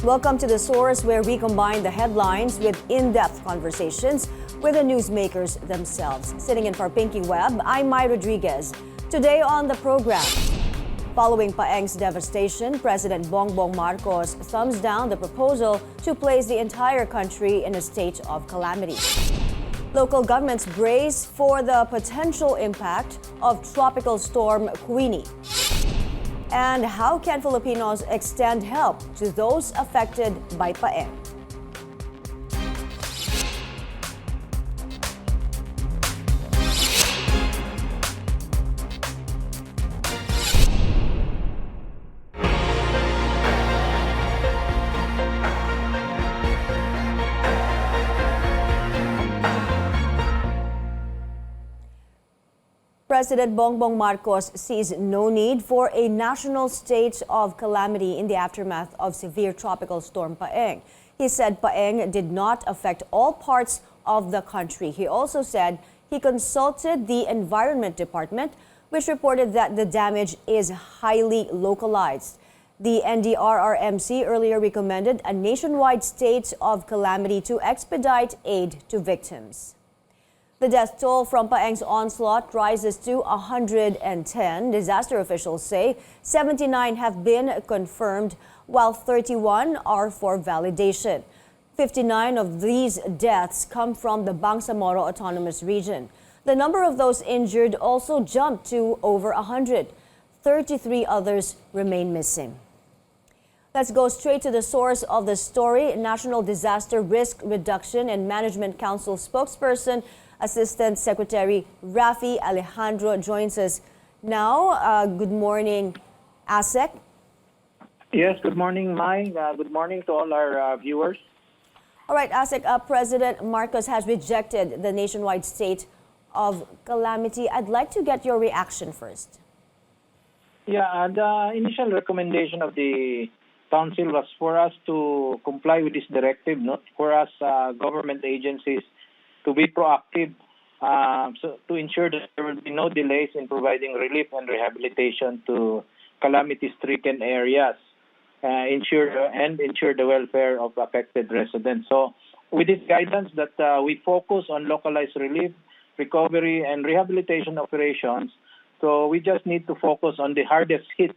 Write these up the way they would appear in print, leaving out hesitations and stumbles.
Welcome to The Source, where we combine the headlines with in-depth conversations with the newsmakers themselves. Sitting in for Pinky Webb, I'm Mai Rodriguez. Today on the program, following Paeng's devastation, President Bongbong Marcos thumbs down the proposal to place the entire country in a state of calamity. Local governments brace for the potential impact of Tropical Storm Queenie. And how can Filipinos extend help to those affected by Paeng? President Bongbong Marcos sees no need for a national state of calamity in the aftermath of severe tropical storm Paeng. He said Paeng did not affect all parts of the country. He also said he consulted the Environment Department, which reported that the damage is highly localized. The NDRRMC earlier recommended a nationwide state of calamity to expedite aid to victims. The death toll from Paeng's onslaught rises to 110. Disaster officials say 79 have been confirmed, while 31 are for validation. 59 of these deaths come from the Bangsamoro Autonomous Region. The number of those injured also jumped to over 100. 33 others remain missing. Let's go straight to the source of the story. National Disaster Risk Reduction and Management Council spokesperson, Assistant Secretary Raffy Alejandro joins us now. Good morning, Usec. Yes, good morning, Mai. Good morning to all our viewers. All right, Usec, President Marcos has rejected the nationwide state of calamity. I'd like to get your reaction first. Yeah, the initial recommendation of the Council was for us to comply with this directive, not for us government agencies to be proactive so to ensure that there will be no delays in providing relief and rehabilitation to calamity-stricken areas, ensure the welfare of affected residents. So with this guidance that we focus on localized relief, recovery, and rehabilitation operations, so we just need to focus on the hardest hit.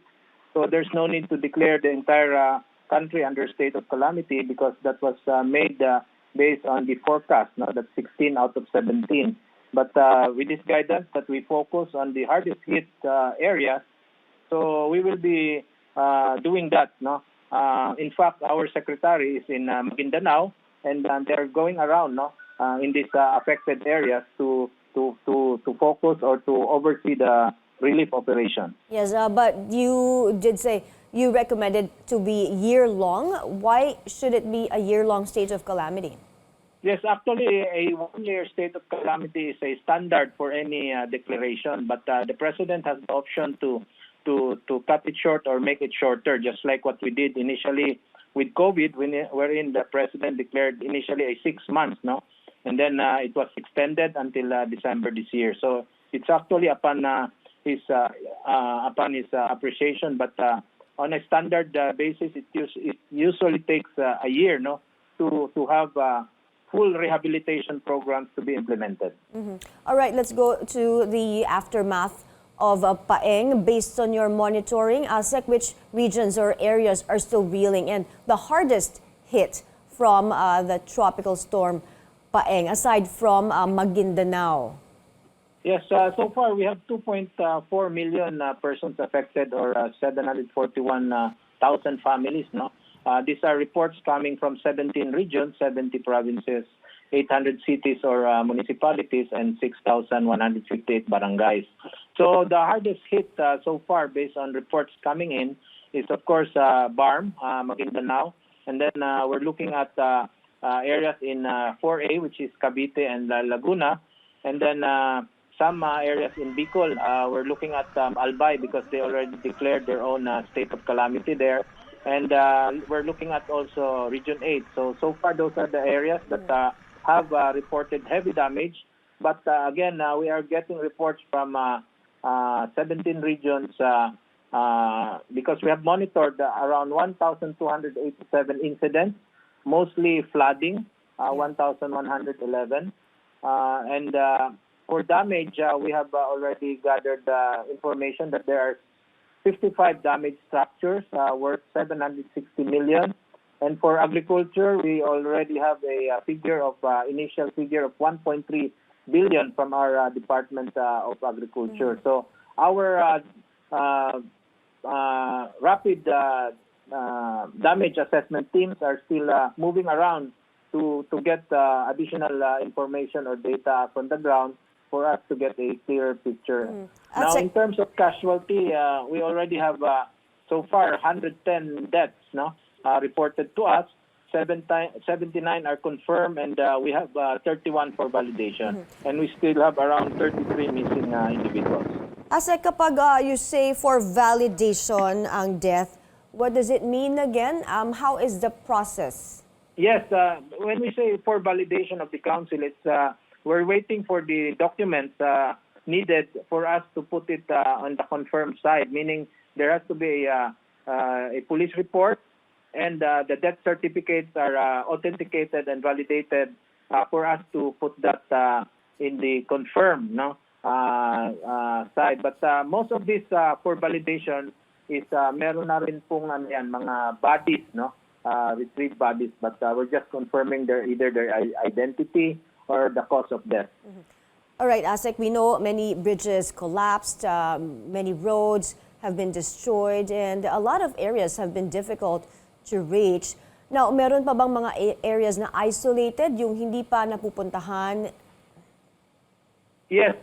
So there's no need to declare the entire country under state of calamity because that was made based on the forecast, that's 16 out of 17. But with this guidance that we focus on the hardest hit areas, so we will be doing that. In fact, our secretary is in Maguindanao, and they're going around in these affected areas to focus or to oversee the relief operation. Yes, but you did say you recommended to be year-long. Why should it be a year-long state of calamity? Yes, actually, a one-year state of calamity is a standard for any declaration, but the president has the option to cut it short or make it shorter, just like what we did initially with COVID, wherein the president declared initially a 6 months, and then it was extended until December this year. So it's actually upon his appreciation, but on a standard basis, it usually takes a year, to have full rehabilitation programs to be implemented. Mm-hmm. All right, let's go to the aftermath of Paeng. Based on your monitoring, Usec, which regions or areas are still reeling and the hardest hit from the tropical storm Paeng, aside from Maguindanao? Yes, so far we have 2.4 million persons affected, or 741,000 families. These are reports coming from 17 regions, 70 provinces, 800 cities or municipalities, and 6,158 barangays. So the hardest hit so far, based on reports coming in, is of course BARM, Maguindanao, and then we're looking at areas in 4A, which is Cavite and Laguna, and then some areas in Bicol. We're looking at Albay because they already declared their own state of calamity there. And we're looking at also Region 8. So far, those are the areas that have reported heavy damage. But again, we are getting reports from 17 regions because we have monitored around 1,287 incidents, mostly flooding, 1,111. And for damage, we have already gathered information that there are 55 damaged structures worth 760 million. And for agriculture, we already have a figure of initial figure of 1.3 billion from our Department of Agriculture. So our rapid damage assessment teams are still moving around to get additional information or data from the ground for us to get a clearer picture. Now, in terms of casualty, we already have so far 110 deaths, reported to us. 79 are confirmed, and we have 31 for validation. And we still have around 33 missing individuals. Asek, kapag you say for validation ang death, what does it mean again? How is the process? Yes, when we say for validation of the council, it's we're waiting for the documents needed for us to put it on the confirmed side, meaning there has to be a police report, and the death certificates are authenticated and validated for us to put that in the confirmed side. But most of this for validation is meron na rin pong mga bodies, retrieved bodies, but we're just confirming either their identity or the cause of death. All right, Asek, we know many bridges collapsed, many roads have been destroyed, and a lot of areas have been difficult to reach. Now, meron pa bang mga areas na isolated, yung hindi pa napupuntahan? Yes,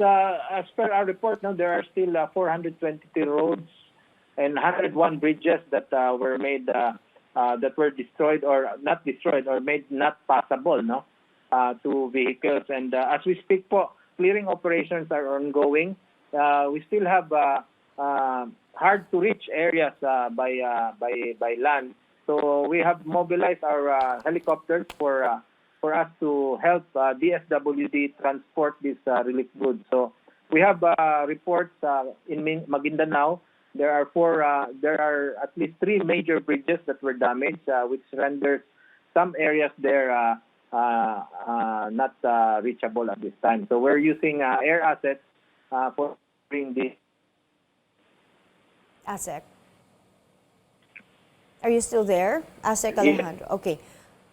as per our report, there are still 422 roads and 101 bridges that were made, that were destroyed or not destroyed or made not passable, to vehicles. And as we speak po, clearing operations are ongoing. We still have hard to reach areas by land. So we have mobilized our helicopters for us to help DSWD transport these relief goods. So we have reports in Maguindanao. There are at least 3 major bridges that were damaged, which renders some areas there not reachable at this time. So we're using air assets for bringing this. Asek? Are you still there? Asek Alejandro. Yeah. Okay.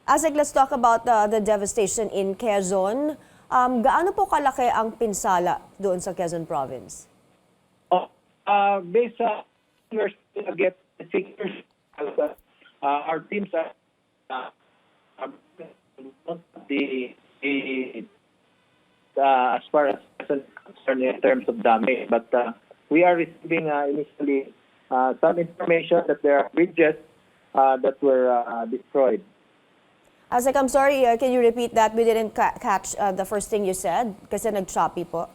Asek, let's talk about the devastation in Quezon. Gaano po kalaki ang pinsala doon sa Quezon Province? Based on we're still get the figures, our teams are as far as concerned in terms of damage, but we are receiving initially some information that there are bridges that were destroyed. Asek, I'm sorry, can you repeat that? We didn't catch the first thing you said kasi nag-choppy po.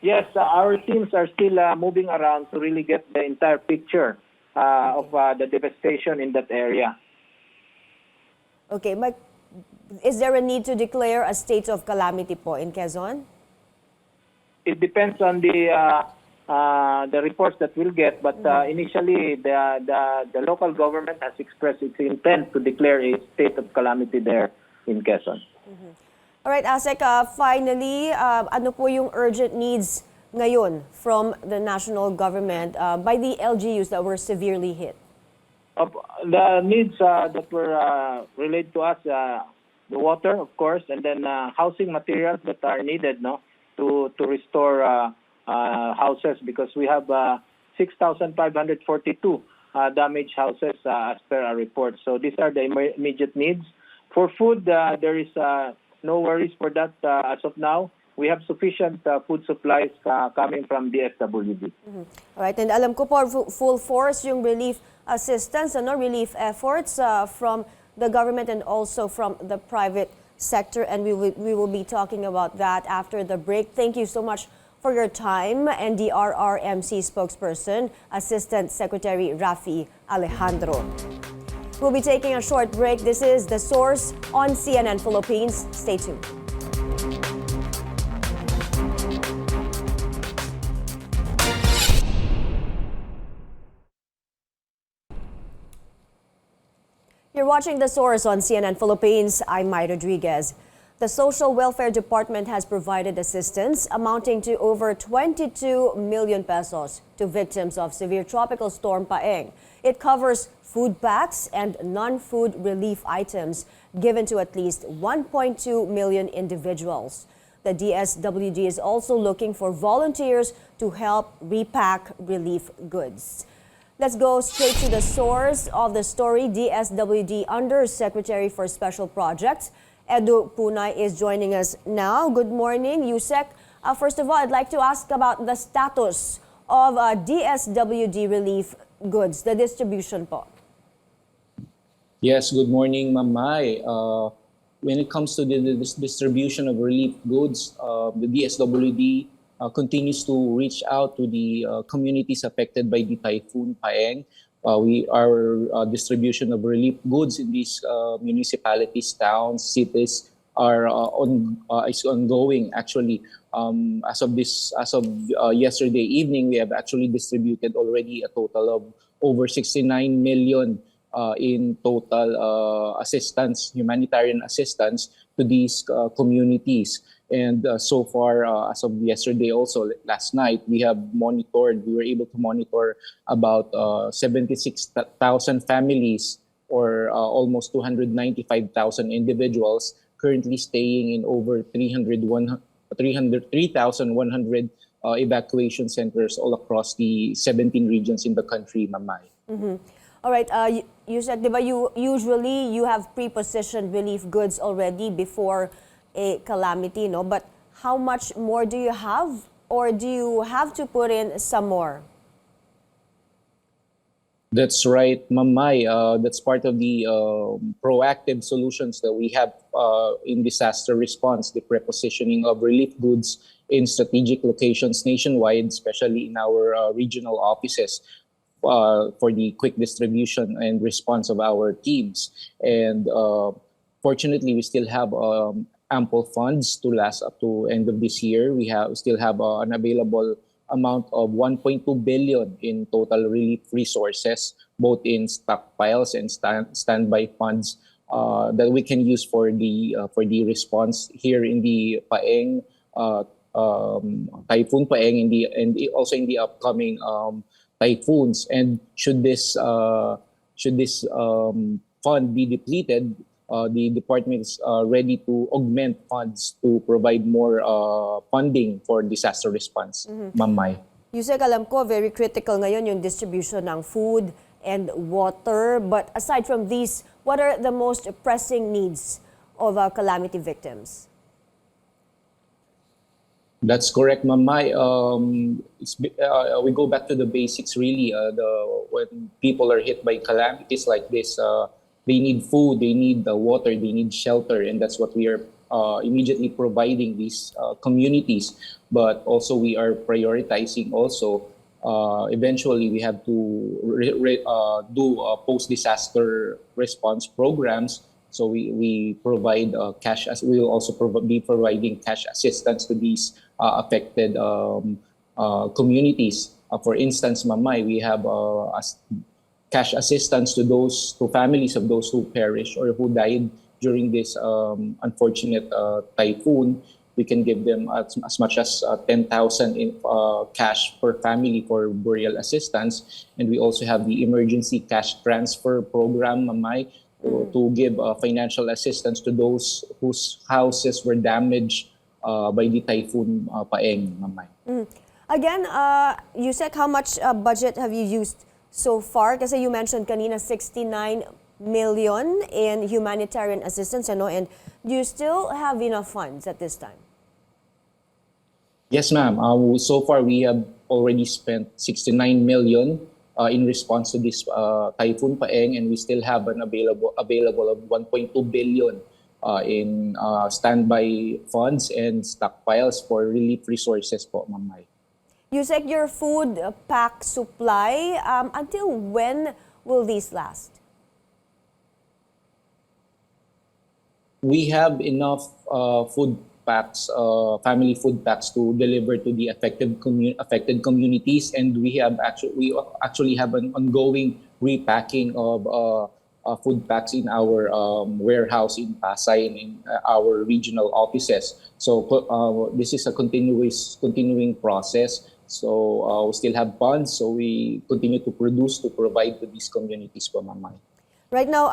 Yes, our teams are still moving around to really get the entire picture of the devastation in that area. Okay, but is there a need to declare a state of calamity po in Quezon? It depends on the reports that we'll get, but initially the local government has expressed its intent to declare a state of calamity there in Quezon. All right, Asek, finally, ano po yung urgent needs ngayon from the national government by the LGUs that were severely hit? The needs that were relayed to us, the water, of course, and then housing materials that are needed to restore houses, because we have 6,542 damaged houses as per our report. So these are the immediate needs. For food, there is no worries for that as of now. We have sufficient food supplies coming from DSWD. All right, and alam ko po full force yung relief assistance, relief efforts from the government and also from the private sector, and we will be talking about that after the break. Thank you so much for your time, NDRRMC spokesperson, Assistant Secretary Raffy Alejandro. We'll be taking a short break. This is The Source on CNN Philippines. Stay tuned. You're watching The Source on CNN Philippines. I'm Mai Rodriguez. The Social Welfare Department has provided assistance amounting to over 22 million pesos to victims of severe tropical storm Paeng. It covers food packs and non-food relief items given to at least 1.2 million individuals. The DSWD is also looking for volunteers to help repack relief goods. Let's go straight to the source of the story. DSWD Undersecretary for Special Projects, Punay, is joining us now. Good morning, Usec. First of all, I'd like to ask about the status of DSWD relief goods, the distribution po. Yes, good morning, Ma'am Mai. When it comes to the distribution of relief goods, the DSWD continues to reach out to the communities affected by the Typhoon Paeng. Our distribution of relief goods in these municipalities, towns, cities is ongoing. Actually, as of yesterday evening, we have actually distributed already a total of over 69 million in total assistance, humanitarian assistance to these communities. And so far, as of yesterday, also last night, we were able to monitor about 76,000 families, or almost 295,000 individuals currently staying in over 3,100 evacuation centers all across the 17 regions in the country, Mamay. Mm-hmm. All right, you said, diba, you have pre-positioned relief goods already before a calamity, no? But how much more do you have, or do you have to put in some more? That's right, Mamay. That's part of the proactive solutions that we have in disaster response, the prepositioning of relief goods in strategic locations nationwide, especially in our regional offices, for the quick distribution and response of our teams. And fortunately, we still have ample funds to last up to end of this year. We still have an available amount of 1.2 billion in total relief resources, both in stockpiles and standby funds that we can use for the response here in the Paeng, Typhoon Paeng, and also in the upcoming typhoons. And should this fund be depleted, the department is ready to augment funds to provide more funding for disaster response, Mamay. Yusek, alam ko, very critical ngayon yung distribution ng food and water. But aside from these, what are the most pressing needs of calamity victims? That's correct, Mamay. We go back to the basics, really. When people are hit by calamities like this, they need food, they need water, they need shelter, and that's what we are immediately providing these communities. But also we are prioritizing also, eventually we have to do post-disaster response programs. So we provide cash, we will also be providing cash assistance to these affected communities. For instance, Mamay, we have cash assistance to families of those who perished or who died during this unfortunate typhoon. We can give them as much as 10,000 in cash per family for burial assistance. And we also have the emergency cash transfer program, Mamay, to give financial assistance to those whose houses were damaged by the Typhoon Paeng, Mamay. Again, Yusek, how much budget have you used so far? Kasi you mentioned kanina 69 million in humanitarian assistance, and do you still have enough funds at this time? Yes, ma'am. So far, we have already spent 69 million in response to this Typhoon Paeng, and we still have an available of 1.2 billion in standby funds and stockpiles for relief resources po, Mamay. Yusek, your food pack supply, until when will these last? We have enough food packs, family food packs to deliver to the affected communities, and we actually have an ongoing repacking of food packs in our warehouse in Pasay and in our regional offices. So this is a continuing process. So we still have funds, so we continue to produce to provide to these communities po, Mamay. Right now,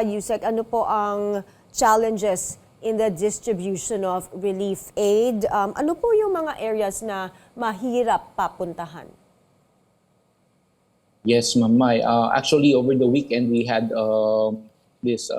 Usec, ano po ang challenges in the distribution of relief aid? Ano po yung mga areas na mahirap papuntahan? Yes, Mamay. Actually, over the weekend, we had this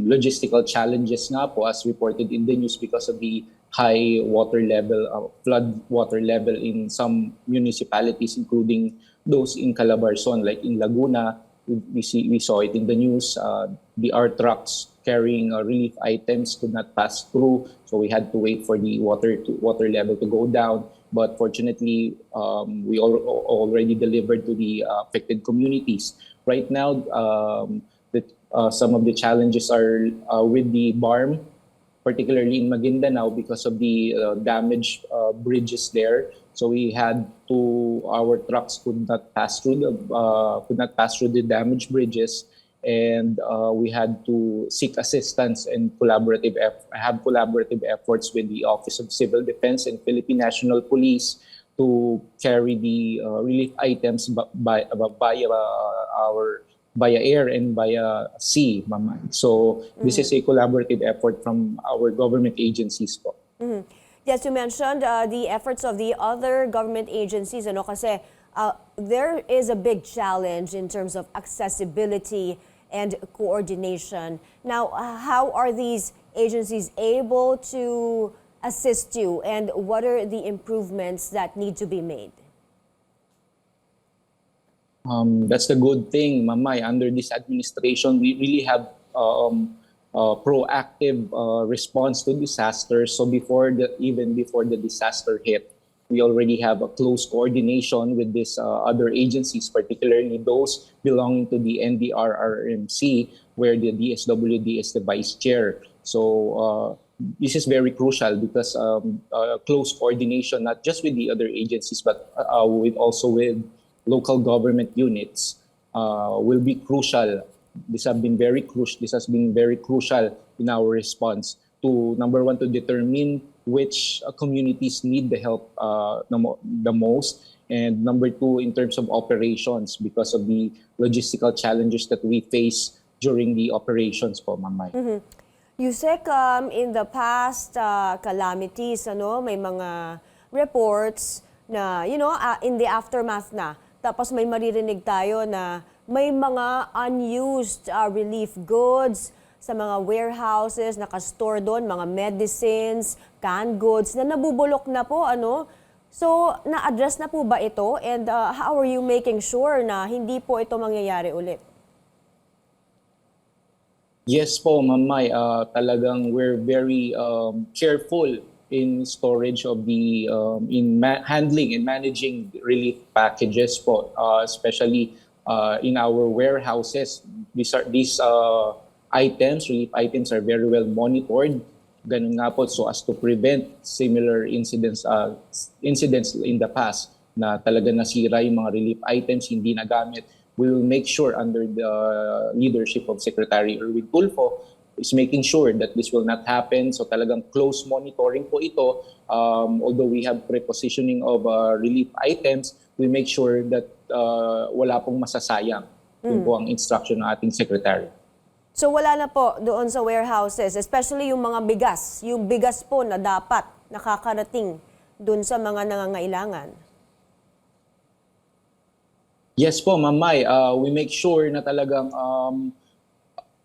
logistical challenges nga po as reported in the news because of the high water level, flood water level in some municipalities, including those in Calabarzon, like in Laguna. We saw it in the news. Our trucks carrying relief items could not pass through, so we had to wait for the water level to go down. But fortunately, we already delivered to the affected communities. Right now, some of the challenges are with the BARM, particularly in Maguindanao, because of the damaged bridges there. So our trucks could not pass through the damaged bridges, and we had to seek assistance and have collaborative efforts with the Office of Civil Defense and Philippine National Police to carry the relief items via air and via sea, Mamay. So this is a collaborative effort from our government agencies po. Mm-hmm. Yes, you mentioned the efforts of the other government agencies, kasi there is a big challenge in terms of accessibility and coordination. Now, how are these agencies able to assist you, and what are the improvements that need to be made? That's the good thing, Mamay. Under this administration, we really have proactive response to disasters. So even before the disaster hit, we already have a close coordination with these other agencies, particularly those belonging to the NDRRMC, where the DSWD is the vice chair. So this is very crucial because close coordination, not just with the other agencies, but also with local government units, will be crucial. This has been very crucial in our response to, number one, to determine which communities need the help the most, and number two, in terms of operations, because of the logistical challenges that we face during the operations po, Mamay. Mm-hmm. Usec, in the past calamities, may mga reports na, in the aftermath na, tapos may maririnig tayo na may mga unused relief goods sa mga warehouses, nakastore doon, mga medicines, canned goods na nabubulok na po, So, na-address na po ba ito? And how are you making sure na hindi po ito mangyayari ulit? Yes po, Mamay. Talagang we're very careful in storage of the, handling and managing relief packages po, especially in our warehouses. These relief items are very well monitored. Ganun nga po, so as to prevent similar incidents in the past na talaga nasira yung mga relief items, hindi nagamit. We will make sure, under the leadership of Secretary Erwin Tulfo, is making sure that this will not happen. So talagang close monitoring po ito. Although we have prepositioning of relief items, we make sure that wala pong masasayang. Yun po ang instruction ng ating Secretary. So wala na po doon sa warehouses, especially yung mga bigas. Yung bigas po na dapat nakakarating doon sa mga nangangailangan. Yes po, Mamay. We make sure na talagang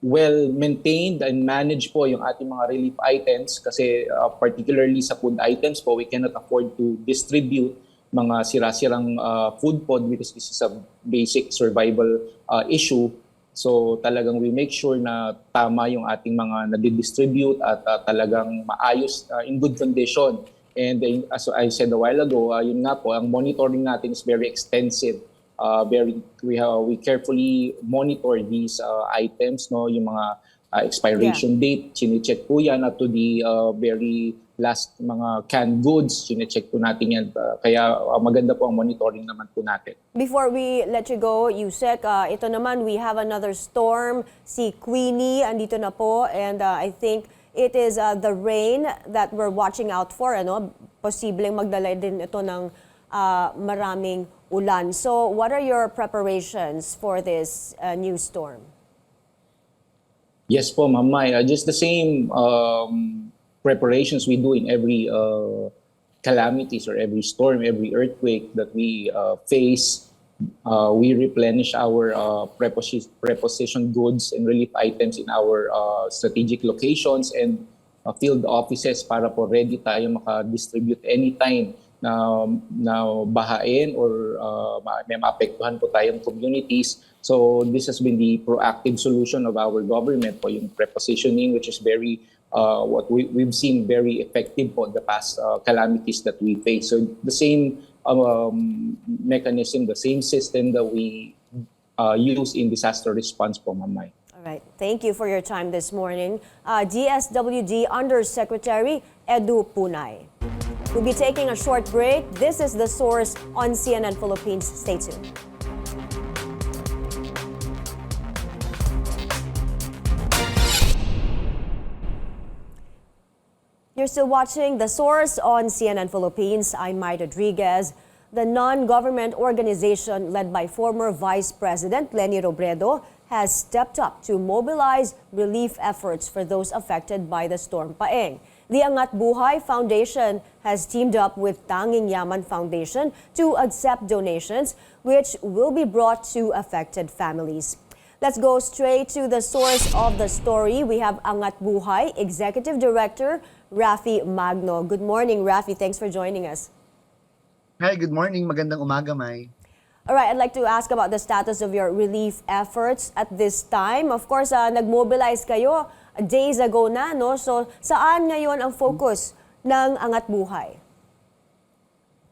well-maintained and managed po yung ating mga relief items kasi particularly sa food items po, we cannot afford to distribute mga sira-sirang food pod because this is a basic survival issue. So talagang we make sure na tama yung ating mga nadidistribute at talagang maayos, in good condition. And as I said a while ago, yun nga po, ang monitoring natin is very extensive. We carefully monitor these items, yung mga expiration date, chine-check po yan up to the very last mga canned goods, sinecheck po natin yan. Kaya maganda po ang monitoring naman po natin. Before we let you go, Usec, ito naman, we have another storm, si Queenie, andito na po, and I think it is the rain that we're watching out for, ano? Posibleng magdala din ito ng maraming ulan. So what are your preparations for this new storm? Yes po, Ma'am Mai. Just the same preparations we do in every calamities or every storm, every earthquake that we face. We replenish our preposition goods and relief items in our strategic locations and field offices para po ready tayo maka-distribute anytime na bahain or may maapektuhan po tayong communities. So this has been the proactive solution of our government po, yung prepositioning, which is very what we've seen very effective po the past calamities that we face. So the same mechanism, the same system that we use in disaster response po, Ma'am Mai. All right. Thank you for your time this morning. DSWD Undersecretary Edu Punay. We'll be taking a short break. This is The Source on CNN Philippines. Stay tuned. You're still watching The Source on CNN Philippines. I'm Mai Rodriguez. The non-government organization led by former Vice President Leni Robredo has stepped up to mobilize relief efforts for those affected by the storm Paeng. The Angat Buhay Foundation has teamed up with Tanging Yaman Foundation to accept donations, which will be brought to affected families. Let's go straight to the source of the story. We have Angat Buhay Executive Director Raffy Magno. Good morning, Raffy. Thanks for joining us. Hi, good morning. Magandang umaga, Mai. All right, I'd like to ask about the status of your relief efforts at this time. Of course, nag-mobilize kayo days ago na, no? So, saan ngayon ang focus ng Angat Buhay?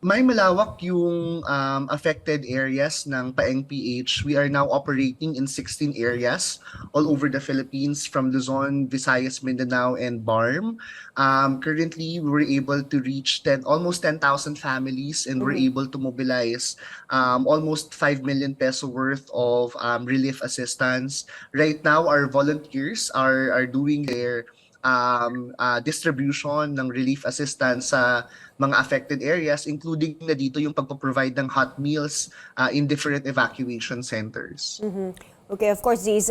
May malawak yung affected areas ng Paeng PH. We are now operating in 16 areas all over the Philippines from Luzon, Visayas, Mindanao, and BARM. Currently, we were able to reach almost 10,000 families and we're able to mobilize almost 5 million peso worth of relief assistance. Right now, our volunteers are doing their distribution ng relief assistance sa mga affected areas, including na dito yung pagpo-provide ng hot meals in different evacuation centers. Okay, of course, these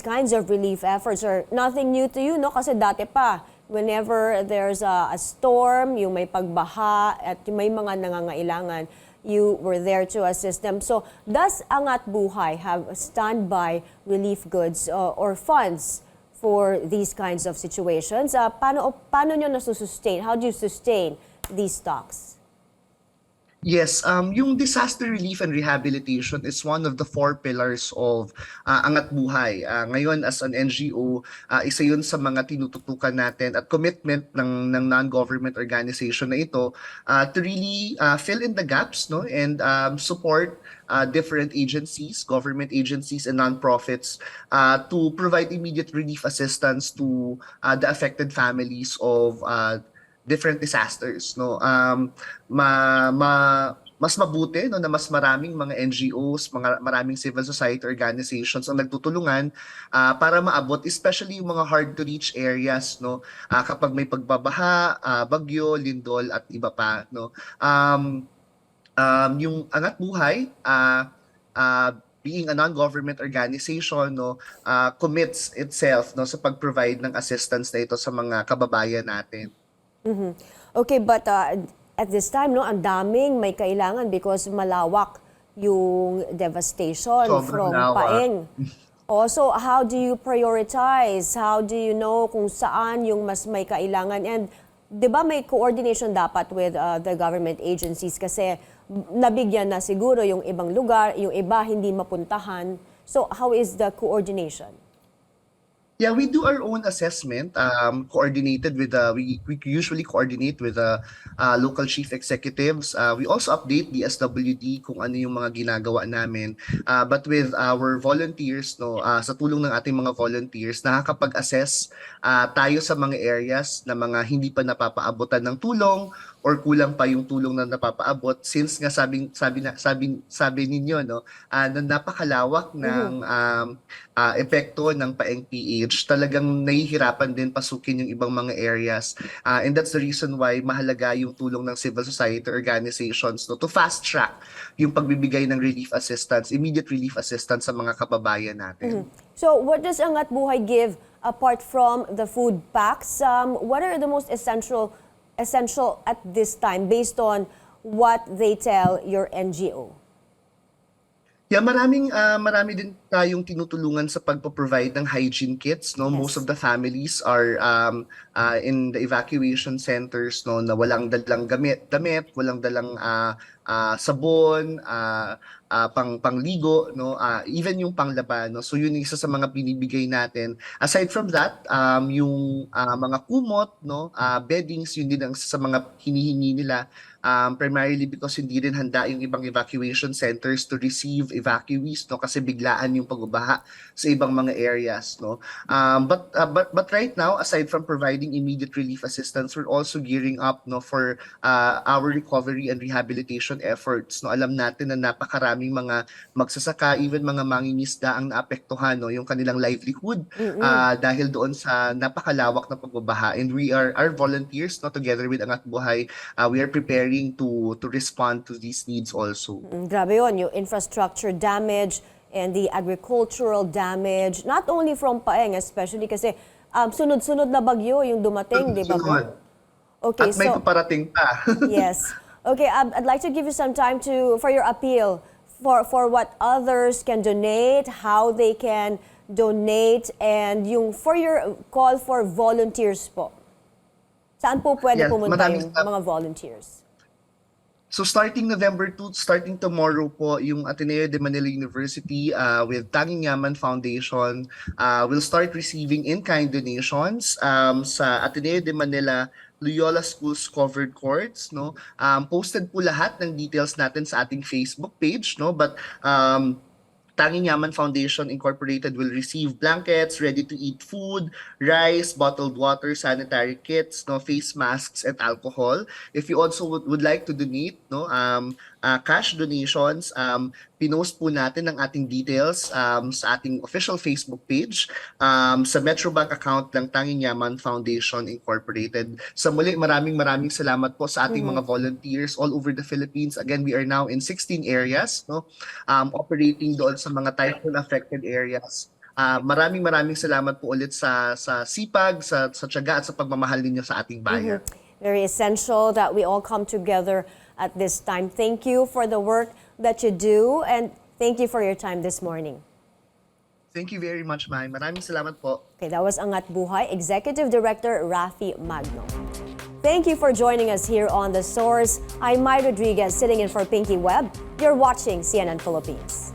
kinds of relief efforts are nothing new to you, no? Kasi dati pa, whenever there's a storm, yung may pagbaha at yung may mga nangangailangan, you were there to assist them. So, does Angat Buhay have standby relief goods or funds for these kinds of situations? Paano nyo nasusustain? How do you sustain these stocks? Yes, yung disaster relief and rehabilitation is one of the 4 pillars of Angat Buhay. Ngayon as an NGO, isa yun sa mga tinututukan natin at commitment ng non-government organization na ito to really fill in the gaps, no, and support different agencies, government agencies and non-profits to provide immediate relief assistance to the affected families of different disasters, no. Mas mabuti, no, na mas maraming mga NGOs, maraming civil society organizations ang nagtutulungan para maabot especially yung mga hard to reach areas, no, kapag may pagbabaha, bagyo, lindol at iba pa, no. Yung Angat Buhay being a non-government organization, no, commits itself, no, sa pag-provide ng assistance na ito sa mga kababayan natin. Okay, but at this time, no, ang daming may kailangan because malawak yung devastation from Paeng. Also, how do you prioritize? How do you know kung saan yung mas may kailangan? And di ba may coordination dapat with the government agencies kasi nabigyan na siguro yung ibang lugar, yung iba hindi mapuntahan. So, how is the coordination? Yeah, we do our own assessment, coordinated with we usually coordinate with the local chief executives. We also update the DSWD kung ano yung mga ginagawa namin. But with our volunteers, no, sa tulong ng ating mga volunteers, nakakapag-assess tayo sa mga areas na mga hindi pa napapaabotan ng tulong or kulang pa yung tulong na napapaabot, since nga sabi ninyo, no, na napakalawak ng epekto ng Paeng PH, talagang nahihirapan din pasukin yung ibang mga areas. And that's the reason why mahalaga yung tulong ng civil society organizations, no, to fast track yung pagbibigay ng relief assistance, immediate relief assistance sa mga kababayan natin. So what does Angat Buhay give apart from the food packs? What are the most essential at this time based on what they tell your NGO? Yeah, marami din tayong tinutulungan sa pagpo-provide ng hygiene kits, no. Yes. Most of the families are in the evacuation centers, no, na walang dalang damit, walang dalang sabon, pangligo, no, even yung panglaba, no. So yun yung isa sa mga binibigay natin. Aside from that, yung mga kumot, no, beddings, yun din ang isa sa mga hinihingi nila. Primarily because hindi rin handa yung ibang evacuation centers to receive evacuees, no, kasi biglaan yung pagbabaha sa ibang mga areas, no. But right now, aside from providing immediate relief assistance, we're also gearing up, no, for our recovery and rehabilitation efforts, no. Alam natin na napakaraming mga magsasaka, even mga mangingisda ang naapektuhan, no, yung kanilang livelihood dahil doon sa napakalawak na pagbabaha. And our volunteers, no, together with Angat Buhay, we are preparing to respond to these needs also. Grabe yun, yung infrastructure damage and the agricultural damage, not only from Paeng, especially kasi sunod-sunod na bagyo yung dumating, di ba? Okay, at may paparating pa. Yes. Okay, I'd like to give you some time for your appeal for what others can donate, how they can donate, and for your call for volunteers po. Saan po pwede pumunta yung mga volunteers? So starting November 2, starting tomorrow po, yung Ateneo de Manila University with Tanging Yaman Foundation will start receiving in-kind donations sa Ateneo de Manila Loyola Schools covered courts, no. Posted po lahat ng details natin sa ating Facebook page, no, but Tanging Yaman Foundation Incorporated will receive blankets, ready-to-eat food, rice, bottled water, sanitary kits, no, face masks, and alcohol. If you also would like to donate, no, cash donations, pinost po natin ang ating details sa ating official Facebook page, sa Metrobank account ng Tanging Yaman Foundation Incorporated. Sa muli, maraming salamat po sa ating mga volunteers all over the Philippines. Again, we are now in 16 areas, no, operating doon sa mga typhoon affected areas. Maraming salamat po ulit sa sipag, sa tiyaga at sa pagmamahal ninyo sa ating bayan. Very essential that we all come together at this time. Thank you for the work that you do, and thank you for your time this morning. Thank you very much, Mai. Maraming salamat po. Okay, that was Angat Buhay, Executive Director Raffy Magno. Thank you for joining us here on The Source. I'm Mai Rodriguez, sitting in for Pinky Webb. You're watching CNN Philippines.